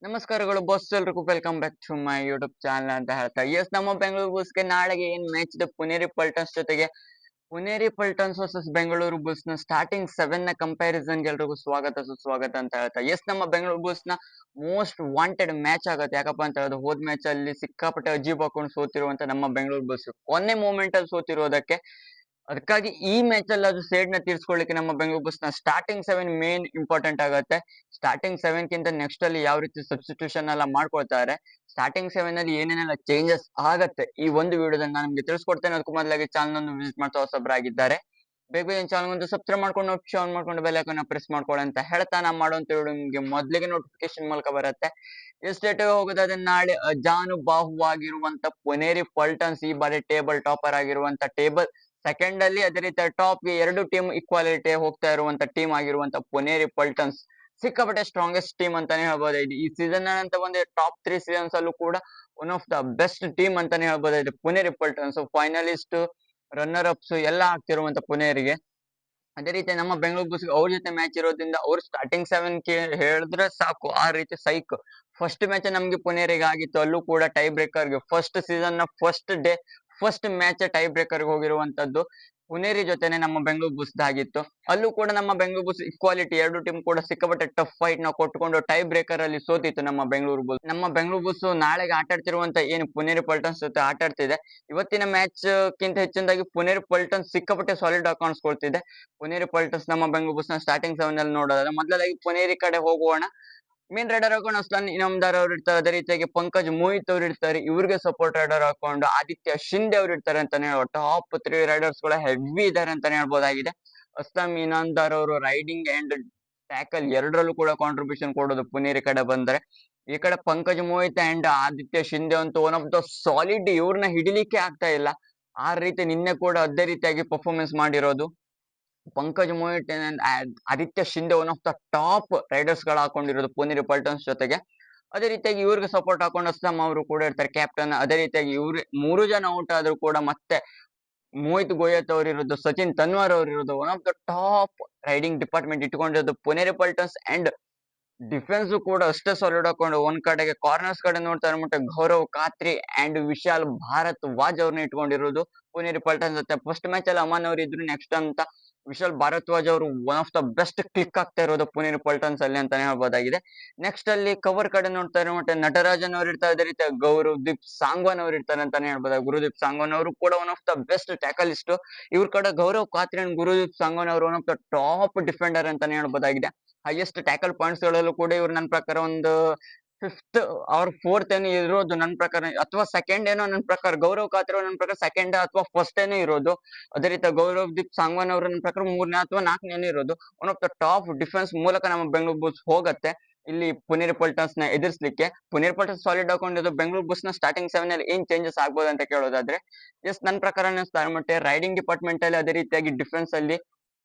ನಮಸ್ಕಾರಗಳು ಬಾಸ್, ಎಲ್ರಿಗೂ welcome back to my YouTube channel ಅಂತ ಹೇಳ್ತಾ ಎಸ್ ನಮ್ಮ ಬೆಂಗಳೂರು ಬುಲ್ಸ್ಗೆ ನಾಳೆಗೆ ಏನ್ ಮ್ಯಾಚ್ ಇದೆ ಪುನೇರಿ ಪಲ್ಟನ್ಸ್ ಜೊತೆಗೆ. ಪುನೇರಿ ಪಲ್ಟನ್ಸ್ ವರ್ಸಸ್ ಬೆಂಗಳೂರು ಬುಲ್ಸ್ ನ ಸ್ಟಾರ್ಟಿಂಗ್ 7 ನ ಕಂಪ್ಯಾರಿಸನ್ ಎಲ್ರಿಗೂ ಸ್ವಾಗತ ಸುಸ್ವಾಗತ ಅಂತ ಹೇಳ್ತಾ ಎಸ್ ನಮ್ಮ ಬೆಂಗಳೂರು ಬುಲ್ಸ್ ನ ಮೋಸ್ಟ್ ವಾಂಟೆಡ್ ಮ್ಯಾಚ್ ಆಗುತ್ತೆ. ಯಾಕಪ್ಪ ಅಂತ ಹೇಳಿದ್ರೆ ಹೋದ್ ಮ್ಯಾಚ್ ಅಲ್ಲಿ ಸಿಕ್ಕಾಪಟ್ಟೆ ಅಜೀಬ್ ಹಾಕೊಂಡು ಸೋತಿರುವಂತ ನಮ್ಮ ಬೆಂಗಳೂರು ಬುಲ್ಸ್ ಕೊನೆ ಮೂಮೆಂಟ್ ಅಲ್ಲಿ ಸೋತಿರೋದಕ್ಕೆ. ಅದಕ್ಕಾಗಿ ಈ ಮ್ಯಾಚ್ ಅಲ್ಲಿ ಅದು ಸೇಡ್ ನ ತೀರ್ಸ್ಕೊಳ್ಳಿಕ್ಕೆ ನಮ್ಮ ಬೆಂಗಳೂರು ಬುಲ್ಸ್ ನ ಸ್ಟಾರ್ಟಿಂಗ್ 7 ಮೇನ್ ಇಂಪಾರ್ಟೆಂಟ್ ಆಗುತ್ತೆ. ಸ್ಟಾರ್ಟಿಂಗ್ 7 ಕಿಂತ ನೆಕ್ಸ್ಟ್ ಅಲ್ಲಿ ಯಾವ ರೀತಿ ಸಬ್ಸ್ಟಿಟ್ಯೂಷನ್ ಎಲ್ಲ ಮಾಡ್ಕೊಳ್ತಾರೆ, ಸ್ಟಾರ್ಟಿಂಗ್ 7 ಅಲ್ಲಿ ಏನೇನೆಲ್ಲ ಚೇಂಜಸ್ ಆಗತ್ತೆ ಈ ಒಂದು ವಿಡಿಯೋದಲ್ಲಿ ನಾನು ನಿಮಗೆ ತಿಳಿಸ್ಕೊಡ್ತೇನೆ. ಅದಕ್ಕೂ ಮೊದಲಾಗಿ ಚಾನಲ್ ಅನ್ನು ವಿಸಿಟ್ ಮಾಡ್ತಾ ಹೊಸಬ್ರಾಗಿದ್ದಾರೆ ಬೇಗ ಬೇಗ ಚಾನಲ್ ಒಂದು ಸಬ್ಸ್ಕ್ರೈಬ್ ಮಾಡ್ಕೊಂಡು ಆನ್ ಮಾಡ್ಕೊಂಡು ಬೆಲ್ ಐಕಾನ್ ಪ್ರೆಸ್ ಮಾಡ್ಕೊಳ್ಳಿ ಅಂತ ಹೇಳ್ತಾ ನಾ ಮಾಡುವಂತ ವಿಡಿಯೋ ನಿಮಗೆ ಮೊದಲಿಗೆ ನೋಟಿಫಿಕೇಶನ್ ಮೂಲಕ ಬರುತ್ತೆ. ಎಷ್ಟು ಡೇಟ್ ಹೋಗೋದಾದ್ರೆ ನಾಳೆ ಅಜಾನುಬಾಹುವಾಗಿರುವಂತ ಪುನೇರಿ ಪಲ್ಟನ್ಸ್ ಈ ಬಾರಿ ಟೇಬಲ್ ಟಾಪರ್ ಆಗಿರುವಂತ ಟೇಬಲ್ ಸೆಕೆಂಡ್ ಅಲ್ಲಿ, ಅದೇ ರೀತಿ ಟಾಪ್ ಗೆ ಎರಡು ಟೀಮ್ ಈಕ್ವಾಲಿಟಿ ಹೋಗ್ತಾ ಇರುವಂತ ಟೀಮ್ ಆಗಿರುವಂತ ಪುನೇರಿ ಪಲ್ಟನ್ಸ್ ಸಿಕ್ಕಾಪಟ್ಟೆ ಸ್ಟ್ರಾಂಗೆಸ್ಟ್ ಟೀಮ್ ಅಂತಾನೆ ಹೇಳ್ಬೋದಾಗಿದೆ. ಈ ಸೀಸನ್ ಅಂತ ಬಂದ್ರೆ ಟಾಪ್ 3 ಸೀಸನ್ಸ್ ಅಲ್ಲೂ ಕೂಡ one of the best team ಅಂತಾನೆ ಹೇಳ್ಬೋದಾಗಿದೆ Puneri Paltans. Finalist, runner ups ಎಲ್ಲ ಆಗ್ತಿರುವಂತ ಪುನೇರಿಗೆ. ಅದೇ ರೀತಿ ನಮ್ಮ ಬೆಂಗಳೂರು ಬುಲ್ಸ್ ಅವ್ರ ಜೊತೆ ಮ್ಯಾಚ್ ಇರೋದ್ರಿಂದ ಅವ್ರು ಸ್ಟಾರ್ಟಿಂಗ್ 7 ಗೆ ಹೇಳಿದ್ರೆ ಸಾಕು, ಆ ರೀತಿ ಸೈಕ್. ಫಸ್ಟ್ ಮ್ಯಾಚ್ ನಮ್ಗೆ ಪುನೇರಿಗೆ ಆಗಿತ್ತು, ಅಲ್ಲೂ ಕೂಡ ಟೈ ಬ್ರೇಕರ್ ಗೆ ಫಸ್ಟ್ ಸೀಸನ್ ನ first day first match tie breaker ಹೋಗಿರುವಂತದ್ದು ಪುನೇರಿ ಜೊತೆನೆ ನಮ್ಮ ಬೆಂಗಳೂರು ಬುಲ್ಸ್ ಆಗಿತ್ತು. ಅಲ್ಲೂ ಕೂಡ ನಮ್ಮ ಬೆಂಗಳೂರು ಬುಲ್ಸ್ ಇಕ್ವಾಲಿಟಿ, ಎರಡು ಟೀಮ್ ಕೂಡ ಸಿಕ್ಕಾಪಟ್ಟೆ ಟಫ್ ಫೈಟ್ ನ ಕೊಟ್ಕೊಂಡು ಟೈ ಬ್ರೇಕರ್ ಅಲ್ಲಿ ಸೋತಿತ್ತು ನಮ್ಮ ಬೆಂಗಳೂರು ಬುಲ್ಸ್. ನಮ್ಮ ಬೆಂಗಳೂರು ಬುಲ್ಸ್ ನಾಳೆಗೆ ಆಟಾಡ್ತಿರುವಂತ ಏನು ಪುನೇರಿ ಪಲ್ಟನ್ಸ್ ಜೊತೆ ಆಟಾಡ್ತಿದೆ, ಇವತ್ತಿನ ಮ್ಯಾಚ್ ಕಿಂತ ಹೆಚ್ಚಿನದಾಗಿ ಪುನೇರಿ ಪಲ್ಟನ್ಸ್ ಸಿಕ್ಕಾಪಟ್ಟೆ ಸಾಲಿಡ್ ಆಗಿ ಕಾಣಿಸ್ಕೊಳ್ತಿದೆ. ಪುನೇರಿ ಪಲ್ಟನ್ಸ್ ನಮ್ಮ ಬೆಂಗಳೂರು ಬುಲ್ಸ್ ನ ಸ್ಟಾರ್ಟಿಂಗ್ 7 ಅಲ್ಲಿ ನೋಡೋದಾದ್ರೆ ಮೊದಲಾಗಿ ಪುನೇರಿ ಕಡೆ ಹೋಗೋಣ. ಮೇನ್ ರೈಡರ್ ಹಾಕೊಂಡು ಅಸ್ಲಾನ್ ಇನಾಮ್ದಾರ್ ಅವ್ರು ಇರ್ತಾರೆ, ಅದೇ ರೀತಿಯಾಗಿ ಪಂಕಜ್ ಮೋಹಿತ್ ಅವ್ರು ಇರ್ತಾರೆ, ಇವ್ರಿಗೆ ಸಪೋರ್ಟ್ ರೈಡರ್ ಹಾಕೊಂಡು ಆದಿತ್ಯ ಶಿಂದೆ ಅವ್ರು ಇರ್ತಾರೆ ಅಂತಾನೆ ಹೇಳ್ಬೋದು. ಟಾಪ್ 3 ರೈಡರ್ಸ್ ಗಳು ಹೆವಿ ಇದಾರೆ ಅಂತಾನೆ ಹೇಳ್ಬೋದಾಗಿದೆ. ಅಸ್ಲಾಂ ಇನಾಮ್ದಾರ್ ಅವರು ರೈಡಿಂಗ್ ಅಂಡ್ ಟ್ಯಾಕಲ್ ಎರಡರಲ್ಲೂ ಕೂಡ ಕಾಂಟ್ರಿಬ್ಯೂಷನ್ ಕೊಡೋದು ಪುನೇರಿ ಕಡೆ ಬಂದ್ರೆ. ಈ ಕಡೆ ಪಂಕಜ್ ಮೋಹಿತ್ ಅಂಡ್ ಆದಿತ್ಯ ಶಿಂದೆ ಅಂತೂ ಒನ್ ಆಫ್ ದ ಸಾಲಿಡ್, ಇವ್ರನ್ನ ಹಿಡಿಲಿಕ್ಕೆ ಆಗ್ತಾ ಇಲ್ಲ. ಆ ರೀತಿ ನಿನ್ನೆ ಕೂಡ ಅದೇ ರೀತಿಯಾಗಿ ಪರ್ಫಾರ್ಮೆನ್ಸ್ ಮಾಡಿರೋದು Pankaj Mohit and Aditya Shinde one of the top Riders ಗಳು ಹಾಕೊಂಡಿರೋದು ಪುನೇರಿ ಪಲ್ಟನ್ಸ್ ಜೊತೆಗೆ. ಅದೇ ರೀತಿಯಾಗಿ ಇವ್ರಿಗೆ ಸಪೋರ್ಟ್ ಹಾಕೊಂಡು ಅಸ್ಲಾಂ ಅವರು ಕೂಡ ಇರ್ತಾರೆ ಕ್ಯಾಪ್ಟನ್. ಅದೇ ರೀತಿಯಾಗಿ ಇವ್ರು 3 ಜನ ಔಟ್ ಆದ್ರೂ ಕೂಡ ಮತ್ತೆ ಮೋಹಿತ್ ಗೋಯತ್ ಅವ್ರು ಇರೋದು, ಸಚಿನ್ ತನ್ವಾರ್ ಅವ್ರು ಇರೋದು, one of the top raiding department ಇಟ್ಕೊಂಡಿರೋದು ಪುನೇರಿ ಪಲ್ಟನ್ಸ್. ಅಂಡ್ ಡಿಫೆನ್ಸ್ ಕೂಡ ಅಷ್ಟೇ ಸಾಲಿಡ್ ಹಾಕೊಂಡು ಒಂದ್ ಕಡೆಗೆ ಕಾರ್ನರ್ಸ್ ಕಡೆ ನೋಡ್ತಾ ಇರೋ ಗೌರವ್ ಖಾತ್ರಿ ಅಂಡ್ ವಿಶಾಲ್ ಭಾರತ್ ವಾಜ್ ಅವ್ರನ್ನ ಇಟ್ಕೊಂಡಿರೋದು ಪುನೇರಿ ಪಲ್ಟನ್ಸ್ ಜೊತೆ. ಫಸ್ಟ್ ಮ್ಯಾಚ್ ಅಲ್ಲಿ ಅಮನ್ ಅವ್ರು ಇದ್ರು, ನೆಕ್ಸ್ಟ್ ಅಂತ ವಿಶಾಲ್ ಭಾರದ್ವಾಜ್ ಅವರು one of the best click ಆಗ್ತಾ ಇರೋದು ಪುನೇರಿ ಪಲ್ಟನ್ಸ್ ಅಲ್ಲಿ ಅಂತಾನೆ ಹೇಳ್ಬೋದಾಗಿದೆ. ನೆಕ್ಸ್ಟ್ ಅಲ್ಲಿ ಕವರ್ ಕಡೆ ನೋಡ್ತಾ ಇರೋ ನಟರಾಜನ್ ಅವ್ರು ಇರ್ತಾರೆ, ಅದೇ ರೀತಿ ಗೌರವ್ ದೀಪ್ ಸಾಂಗ್ವಾನ್ ಅವ್ರು ಇರ್ತಾರೆ ಅಂತಾನೆ ಹೇಳ್ಬೋದು. ಗುರುದೀಪ್ ಸಾಂಗ್ವಾನ್ ಅವರು ಕೂಡ ಒನ್ ಆಫ್ ದ ಬೆಸ್ಟ್ ಟ್ಯಾಕಲಿಸ್ಟ್. ಇವ್ರ ಕಡೆ ಗೌರವ್ ಖಾತ್ರಿ ಅಂಡ್ ಗುರುದೀಪ್ ಸಾಂಗ್ವಾನ್ ಅವರು one of the top defender ಅಂತಾನೆ ಹೇಳ್ಬೋದಾಗಿದೆ. ಹೈಯೆಸ್ಟ್ ಟ್ಯಾಕಲ್ ಪಾಯಿಂಟ್ಸ್ ಗಳಲ್ಲೂ ಕೂಡ ಇವ್ರು ನನ್ನ ಪ್ರಕಾರ ಒಂದು ಫಿಫ್ತ್ ಆರ್ ಫೋರ್ತ್ ಏನೋ ಇರೋದು ನನ್ನ ಪ್ರಕಾರ, ಅಥವಾ ಸೆಕೆಂಡ್ ಏನೋ ನನ್ನ ಪ್ರಕಾರ. ಗೌರವ್ ಖಾತ್ರಿ ನನ್ನ ಪ್ರಕಾರ ಸೆಕೆಂಡ್ ಅಥವಾ ಫಸ್ಟ್ ಏನೋ ಇರೋದು. ಅದೇ ರೀತಿ ಗೌರವ್ ದೀಪ್ ಸಾಂಗ್ವಾನ್ ಅವರು ನನ್ನ ಪ್ರಕಾರ 3ನೇ ಅಥವಾ 4ನೇ ಇರೋದು. One of the top defence ಮೂಲಕ ನಮ್ಮ ಬೆಂಗಳೂರು ಬುಲ್ಸ್ ಹೋಗತ್ತೆ ಇಲ್ಲಿ ಪುನೇರಿ ಪಲ್ಟನ್ಸ್ ನ ಎದುರಿಸಲಿಕ್ಕೆ. ಪುನೇರಿ ಪಲ್ಟನ್ಸ್ ಸಾಲಿಡ್ ಹಾಕೊಂಡಿದ್ದು ಬೆಂಗಳೂರು ಬುಲ್ಸ್ ನ ಸ್ಟಾರ್ಟಿಂಗ್ 7 ಅಲ್ಲಿ ಏನ್ ಚೇಂಜಸ್ ಆಗ್ಬೋದು ಅಂತ ಕೇಳೋದಾದ್ರೆ, ಜಸ್ಟ್ ನನ್ನ ಪ್ರಕಾರ ರೈಡಿಂಗ್ ಡಿಪಾರ್ಟ್ಮೆಂಟ್ ಅಲ್ಲಿ, ಅದೇ ರೀತಿಯಾಗಿ ಡಿಫೆನ್ಸ್ ಅಲ್ಲಿ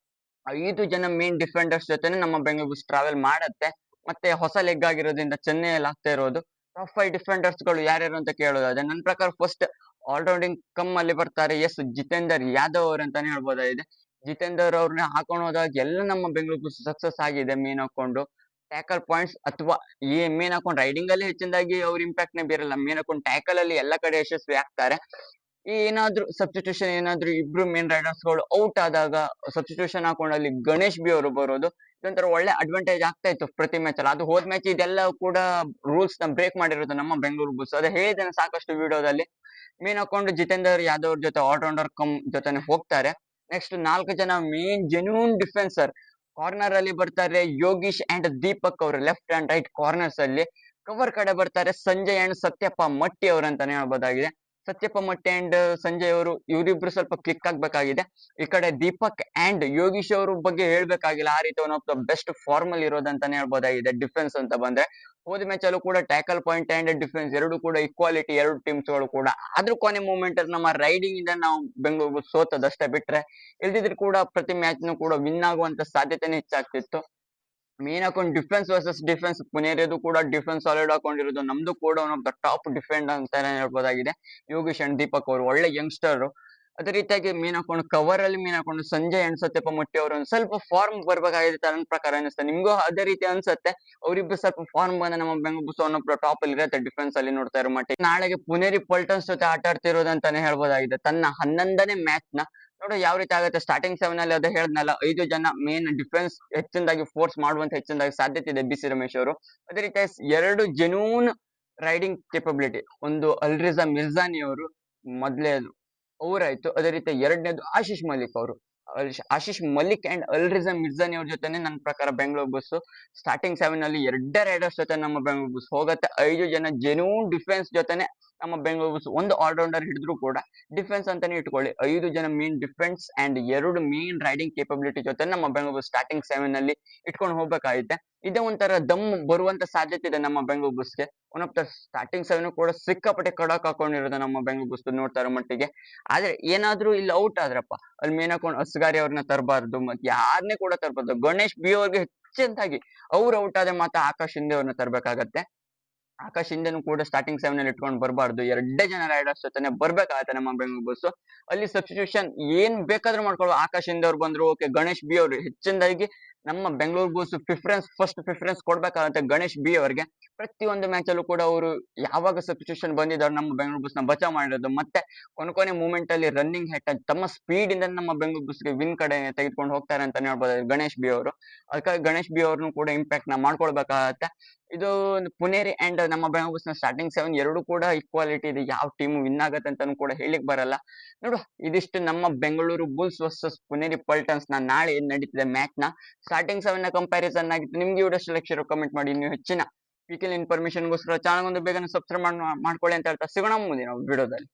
5 ಜನ ಮೇನ್ ಡಿಫೆಂಡರ್ಸ್ ಜೊತೆನೆ ನಮ್ಮ ಬೆಂಗಳೂರು ಬುಲ್ಸ್ ಟ್ರಾವೆಲ್ ಮಾಡತ್ತೆ. ಮತ್ತೆ ಹೊಸ ಲೆಗ್ ಆಗಿರೋದ್ರಿಂದ ಚೆನ್ನೈಯಲ್ಲಿ ಆಗ್ತಾ ಇರೋದು. ಟಾಪ್ 5 ಡಿಫೆಂಡರ್ಸ್ ಗಳು ಯಾರ್ಯಾರು ಅಂತ ಕೇಳೋದಾದ್ರೆ ನನ್ನ ಪ್ರಕಾರ ಫಸ್ಟ್ ಆಲ್ರೌಂಡಿಂಗ್ ಕಮ್ ಅಲ್ಲಿ ಬರ್ತಾರೆ ಜಿತೇಂದರ್ ಯಾದವ್ ಅವ್ರು ಅಂತಾನೆ ಹೇಳ್ಬೋದಾಗಿದೆ. ಜಿತೇಂದರ್ ಅವ್ರನ್ನ ಹಾಕೊಂಡು ಹೋದಾಗ ಎಲ್ಲ ನಮ್ಮ ಬೆಂಗಳೂರು ಬುಲ್ಸ್ ಸಕ್ಸಸ್ ಆಗಿದೆ. ಮೇನ್ ಹಾಕೊಂಡು ಟ್ಯಾಕಲ್ ಪಾಯಿಂಟ್ಸ್ ಅಥವಾ ಈ ಮೇನ್ ಹಾಕೊಂಡು ರೈಡಿಂಗ್ ಅಲ್ಲಿ ಹೆಚ್ಚಿನದಾಗಿ ಅವ್ರ ಇಂಪ್ಯಾಕ್ಟ್ ನೇ ಬೀರಲ್ಲ. ಮೇನ್ ಹಾಕೊಂಡು ಟ್ಯಾಕಲ್ ಅಲ್ಲಿ ಎಲ್ಲ ಕಡೆ ಯಶಸ್ವಿ ಆಗ್ತಾರೆ. ಏನಾದ್ರೂ ಸಬ್ಸ್ಟಿಟ್ಯೂಷನ್ ಏನಾದ್ರೂ ಇಬ್ರು ಮೇನ್ ರೈಡರ್ಸ್ ಗಳು ಔಟ್ ಆದಾಗ ಸಬ್ಸ್ಟಿಟ್ಯೂಷನ್ ಹಾಕೊಂಡು ಅಲ್ಲಿ ಗಣೇಶ್ ಬಿ ಅವರು ಬರೋದು ಇದೊಂಥರ ಒಳ್ಳೆ ಅಡ್ವಾಂಟೇಜ್ ಆಗ್ತಾ ಇತ್ತು ಪ್ರತಿ ಮ್ಯಾಚ್ ಅಲ್ಲಿ. ಅದು ಹೋದ್ ಮ್ಯಾಚ್ ಇದೆಲ್ಲ ಕೂಡ ರೂಲ್ಸ್ ನ ಬ್ರೇಕ್ ಮಾಡಿರೋದು ನಮ್ಮ ಬೆಂಗಳೂರು ಬುಲ್ಸ್. ಅದೇ ಹೇಳಿದ್ದೇನೆ ಸಾಕಷ್ಟು ವಿಡಿಯೋದಲ್ಲಿ. ಮೇನ್ ಹಾಕೊಂಡು ಜಿತೇಂದರ್ ಯಾದವ್ ಅವ್ರ ಜೊತೆ ಆಲ್ರೌಂಡರ್ ಕಮ್ ಜೊತೆನೆ ಹೋಗ್ತಾರೆ. ನೆಕ್ಸ್ಟ್ 4 ಜನ ಮೇನ್ ಜೆನ್ಯೂನ್ ಡಿಫೆನ್ಸರ್ ಕಾರ್ನರ್ ಅಲ್ಲಿ ಬರ್ತಾರೆ. ಯೋಗೀಶ್ ಅಂಡ್ ದೀಪಕ್ ಅವರು ಲೆಫ್ಟ್ ಅಂಡ್ ರೈಟ್ ಕಾರ್ನರ್ಸ್ ಅಲ್ಲಿ. ಕವರ್ ಕಡೆ ಬರ್ತಾರೆ ಸಂಜಯ್ ಅಂಡ್ ಸತ್ಯಪ್ಪ ಮಟ್ಟಿ ಅವ್ರು ಅಂತಾನೆ ಹೇಳ್ಬೋದಾಗಿದೆ. ಸತ್ಯಪ್ಪ ಮಟ್ಟಿ ಅಂಡ್ ಸಂಜಯ್ ಅವರು ಇವರಿಬ್ರು ಸ್ವಲ್ಪ ಕ್ಲಿಕ್ ಆಗ್ಬೇಕಾಗಿದೆ. ಈ ಕಡೆ ದೀಪಕ್ ಅಂಡ್ ಯೋಗೀಶ್ ಅವ್ರ ಬಗ್ಗೆ ಹೇಳ್ಬೇಕಾಗಿಲ್ಲ, ಆ ರೀತಿ one of the best formal ಇರೋದಂತಾನೆ ಹೇಳ್ಬೋದಾಗಿದೆ ಡಿಫೆನ್ಸ್ ಅಂತ ಬಂದ್ರೆ. ಹೋದ ಮ್ಯಾಚ್ ಅಲ್ಲೂ ಕೂಡ ಟ್ಯಾಕಲ್ ಪಾಯಿಂಟ್ ಅಂಡ್ ಡಿಫೆನ್ಸ್ ಎರಡು ಕೂಡ ಈಕ್ವಾಲಿಟಿ, ಎರಡು ಟೀಮ್ಸ್ ಗಳು ಕೂಡ. ಆದ್ರೂ ಕೊನೆ ಮೂಮೆಂಟ್ ಅಲ್ಲಿ ನಮ್ಮ ರೈಡಿಂಗ್ ಇಂದ ನಾವು ಬೆಂಗಳೂರು ಸೋತದಷ್ಟೇ ಬಿಟ್ರೆ, ಇಲ್ದಿದ್ರು ಕೂಡ ಪ್ರತಿ ಮ್ಯಾಚ್ ನು ಕೂಡ ವಿನ್ ಆಗುವಂತ ಸಾಧ್ಯತೆನೇ ಹೆಚ್ಚಾಗ್ತಿತ್ತು. ಮೇನ್ ಹಾಕೊಂಡು ಡಿಫೆನ್ಸ್ ವರ್ಸಸ್ ಡಿಫೆನ್ಸ್, ಪುನೇರಿದು ಕೂಡ ಡಿಫೆನ್ಸ್ ಸಾಲಿಡ್ ಹಾಕೊಂಡಿರೋದು, ನಮ್ದು ಕೂಡ one of the top defend ಅಂತಾನೆ ಹೇಳ್ಬೋದಾಗಿದೆ ಯೋಗೇಶ್ ಅಂಡ್ ದೀಪಕ್ ಅವರು. ಒಳ್ಳೆ ಯಂಗ್ಸ್ಟರ್, ಅದೇ ರೀತಿಯಾಗಿ ಮೀನ್ ಹಾಕೊಂಡು ಕವರ್ ಅಲ್ಲಿ ಮೀನ್ ಹಾಕೊಂಡು ಸಂಜಯ್ ಅನ್ಸತ್ತೆಪ್ಪ ಮೊಟ್ಟಿ ಅವರು ಒಂದ್ ಸ್ವಲ್ಪ ಫಾರ್ಮ್ ಬರ್ಬೇಕಾಗಿರುತ್ತೆ ನನ್ನ ಪ್ರಕಾರ ಅನಿಸುತ್ತೆ. ನಿಮ್ಗೂ ಅದೇ ರೀತಿ ಅನ್ಸುತ್ತೆ? ಅವರಿಬ್ರು ಸ್ವಲ್ಪ ಫಾರ್ಮ್ ಬಂದ ನಮ್ಮ ಬೆಂಗಳೂರು ಬುಲ್ಸ್ ಒನ್ನೊಬ್ರು ಟಾಪ್ ಅಲ್ಲಿ ಇರುತ್ತೆ ಡಿಫೆನ್ಸ್ ಅಲ್ಲಿ ನೋಡ್ತಾ ಇರೋ ಮಟ್ಟಿಗೆ. ನಾಳೆಗೆ ಪುನೇರಿ ಪಲ್ಟನ್ಸ್ ಜೊತೆ ಆಟ ಆಡ್ತಿರೋದಂತಾನೆ ಹೇಳ್ಬೋದಾಗಿದೆ ತನ್ನ 11ನೇ ಮ್ಯಾಚ್ ನ. ನೋಡು ಯಾವ ರೀತಿ ಆಗುತ್ತೆ. ಸ್ಟಾರ್ಟಿಂಗ್ 7 ಅಲ್ಲಿ ಅದೇ ಹೇಳ್ದ್ನಲ್ಲ, 5 ಜನ ಮೇನ್ ಡಿಫೆನ್ಸ್ ಹೆಚ್ಚಿನದಾಗಿ ಫೋರ್ಸ್ ಮಾಡುವಂತ ಹೆಚ್ಚಿನದಾಗಿ ಸಾಧ್ಯತೆ ಇದೆ ಬಿ ಸಿ ರಮೇಶ್ ಅವರು. ಅದೇ ರೀತಿ 2 ಜೆನ್ಯೂನ್ ರೈಡಿಂಗ್ ಕೇಪಬಿಲಿಟಿ, ಒಂದು ಅಲ್ರಿಜಾ ಮಿರ್ಜಾನಿ ಅವರು ಮೊದ್ಲೇ ಅವರಾಯ್ತು. ಅದೇ ರೀತಿ ಎರಡನೇದು ಆಶೀಶ್ ಮಲಿಕ್ ಅವರು. ಆಶೀಶ್ ಮಲಿಕ್ ಅಂಡ್ ಅಲ್ರಿಜಾ ಮಿರ್ಜಾನಿ ಅವ್ರ ಜೊತೆನೆ ನನ್ನ ಪ್ರಕಾರ ಬೆಂಗಳೂರು ಬಸ್ ಸ್ಟಾರ್ಟಿಂಗ್ 7 ಅಲ್ಲಿ ಎರಡೇ ರೈಡರ್ಸ್ ಜೊತೆ ನಮ್ಮ ಬೆಂಗಳೂರು ಬಸ್ ಹೋಗುತ್ತೆ. 5 ಜನ ಜೆನ್ಯೂನ್ ಡಿಫೆನ್ಸ್ ಜೊತೆನೆ ನಮ್ಮ ಬೆಂಗಳೂರು ಬಸ್ ಒಂದು ಆಲ್ರೌಂಡರ್ ಹಿಡಿದ್ರು ಕೂಡ ಡಿಫೆನ್ಸ್ ಅಂತಾನೆ ಇಟ್ಕೊಳ್ಳಿ, 5 ಜನ main defence and 2 main riding capability ಜೊತೆ ನಮ್ಮ ಬೆಂಗಳೂರು ಬಸ್ ಸ್ಟಾರ್ಟಿಂಗ್ 7 ಅಲ್ಲಿ ಇಟ್ಕೊಂಡು ಹೋಗ್ಬೇಕಾಗುತ್ತೆ. ಇದೇ ಒಂಥರ ದಮ್ ಬರುವಂತ ಸಾಧ್ಯತೆ ಇದೆ ನಮ್ಮ ಬೆಂಗಳೂರು ಬಸ್ಗೆ. ಒನ್ ಆಫ್ ದ ಸ್ಟಾರ್ಟಿಂಗ್ 7 ಕೂಡ ಸಿಕ್ಕಾಪಟ್ಟೆ ಕಡಕ್ ಹಾಕೊಂಡಿರೋದು ನಮ್ಮ ಬೆಂಗಳೂರು ಬಸ್ ನೋಡ್ತಾ ಇರೋ ಮಟ್ಟಿಗೆ. ಆದ್ರೆ ಏನಾದ್ರೂ ಇಲ್ಲಿ ಔಟ್ ಆದ್ರಪ್ಪ, ಅಲ್ಲಿ ಮೇನ್ ಹಾಕೊಂಡು ಅಸ್ಗಾರಿ ಅವ್ರನ್ನ ತರಬಾರ್ದು, ಮತ್ತೆ ಯಾರನ್ನೇ ಕೂಡ ತರಬಾರ್ದು. ಗಣೇಶ್ ಬಿ ಅವ್ರಿಗೆ ಹೆಚ್ಚಿನದಾಗಿ ಅವ್ರು ಔಟ್ ಆದ್ರೆ ಮಾತ್ರ ಆಕಾಶ್ ಹಿಂದೆ ಅವ್ರನ್ನ ತರಬೇಕಾಗತ್ತೆ. ಆಕಾಶ್ ಹಿಂದೆನೂ ಕೂಡ ಸ್ಟಾರ್ಟಿಂಗ್ 7 ಅಲ್ಲಿ ಇಟ್ಕೊಂಡು ಬರಬಾರ್ದು. ಎರಡೇ ಜನ ರೈಡರ್ಸ್ ಜೊತೆನೆ ಬರ್ಬೇಕಾಗತ್ತೆ ನಮ್ಮ ಬೆಂಗಳೂರು ಬಸ್. ಅಲ್ಲಿ ಸಬ್ಸ್ಟಿಟ್ಯೂಷನ್ ಏನ್ ಬೇಕಾದ್ರೂ ಮಾಡ್ಕೊಳ್ಳೋ. ಆಕಾಶ್ ಹಿಂದೆ ಅವ್ರು ಬಂದ್ರು ಓಕೆ, ಗಣೇಶ್ ಬಿ ಅವರು ಹೆಚ್ಚಿನದಾಗಿ ನಮ್ಮ ಬೆಂಗಳೂರು ಬಸ್ ಫಸ್ಟ್ ಪ್ರಿಫರೆನ್ಸ್ ಕೊಡ್ಬೇಕಾಗತ್ತೆ ಗಣೇಶ್ ಬಿ ಅವರಿಗೆ. ಪ್ರತಿಯೊಂದು ಮ್ಯಾಚ್ ಅಲ್ಲೂ ಕೂಡ ಅವರು ಯಾವಾಗ ಸಬ್ಸ್ಟಿಟ್ಯೂಷನ್ ಬಂದಿದ್ದಾರೆ ನಮ್ಮ ಬೆಂಗಳೂರು ಬಸ್ ನ ಬಚಾವ್ ಮಾಡಿರೋದು, ಮತ್ತೆ ಕೊನೆ ಮೂಮೆಂಟ್ ಅಲ್ಲಿ ರನ್ನಿಂಗ್ ಹೆಟ್ ತಮ್ಮ ಸ್ಪೀಡ್ ಇಂದ ನಮ್ಮ ಬೆಂಗಳೂರು ಬಸ್ಗೆ ವಿನ್ ಕಡೆ ತೆಗೆದುಕೊಂಡು ಹೋಗ್ತಾರೆ ಅಂತಾನೆ ಹೇಳ್ಬೋದು ಗಣೇಶ್ ಬಿ ಅವರು. ಅದಕ್ಕಾಗಿ ಗಣೇಶ್ ಬಿ ಅವ್ರನ್ನು ಕೂಡ ಇಂಪ್ಯಾಕ್ಟ್ ನ ಮಾಡ್ಕೊಳ್ಬೇಕಾಗತ್ತೆ. ಇದು ಪುನೇರಿ ಅಂಡ್ ನಮ್ಮ ಬೆಂಗಳೂರು ಬಸ್ ನ ಸ್ಟಾರ್ಟಿಂಗ್ 7 ಎರಡು ಕೂಡ ಈಕ್ವಾಲಿಟಿ ಇದೆ. ಯಾವ ಟೀಮ್ ವಿನ್ ಆಗತ್ತೆ ಅಂತಾನು ಕೂಡ ಹೇಳಿಕ್ ಬರಲ್ಲ. ನೋಡು, ಇದಿಷ್ಟು ನಮ್ಮ ಬೆಂಗಳೂರು ಬುಲ್ಸ್ ವರ್ಸಸ್ ಪುನೇರಿ ಪಲ್ಟನ್ಸ್ ನ ನಾಳೆ ಏನ್ ನಡೀತಿದೆ ಮ್ಯಾಚ್ ನ ಸ್ಟಾರ್ಟಿಂಗ್ 7 ನ ಕಂಪ್ಯಾರಿಸನ್ ಆಗಿತ್ತು. ನಿಮ್ಗೆ ವಿಡಿಯೋ ಸೆಲೆಕ್ಷನ್ ಕಮೆಂಟ್ ಮಾಡಿ. ನೀವು ಹೆಚ್ಚಿನ ವೀಕಲ್ ಇನ್ಫಾರ್ಮೇಶನ್ ಗೋಸ್ಕರ ಚಾನಲ್ ಒಂದು ಬೇಗನೆ ಸಬ್ಸ್ಕ್ರೈಬ್ ಮಾಡ್ಕೊಳ್ಳಿ ಅಂತ ಹೇಳ್ತಾ ಸಿಗೋಣ ಮುಂದಿನ ವಿಡಿಯೋದಲ್ಲಿ.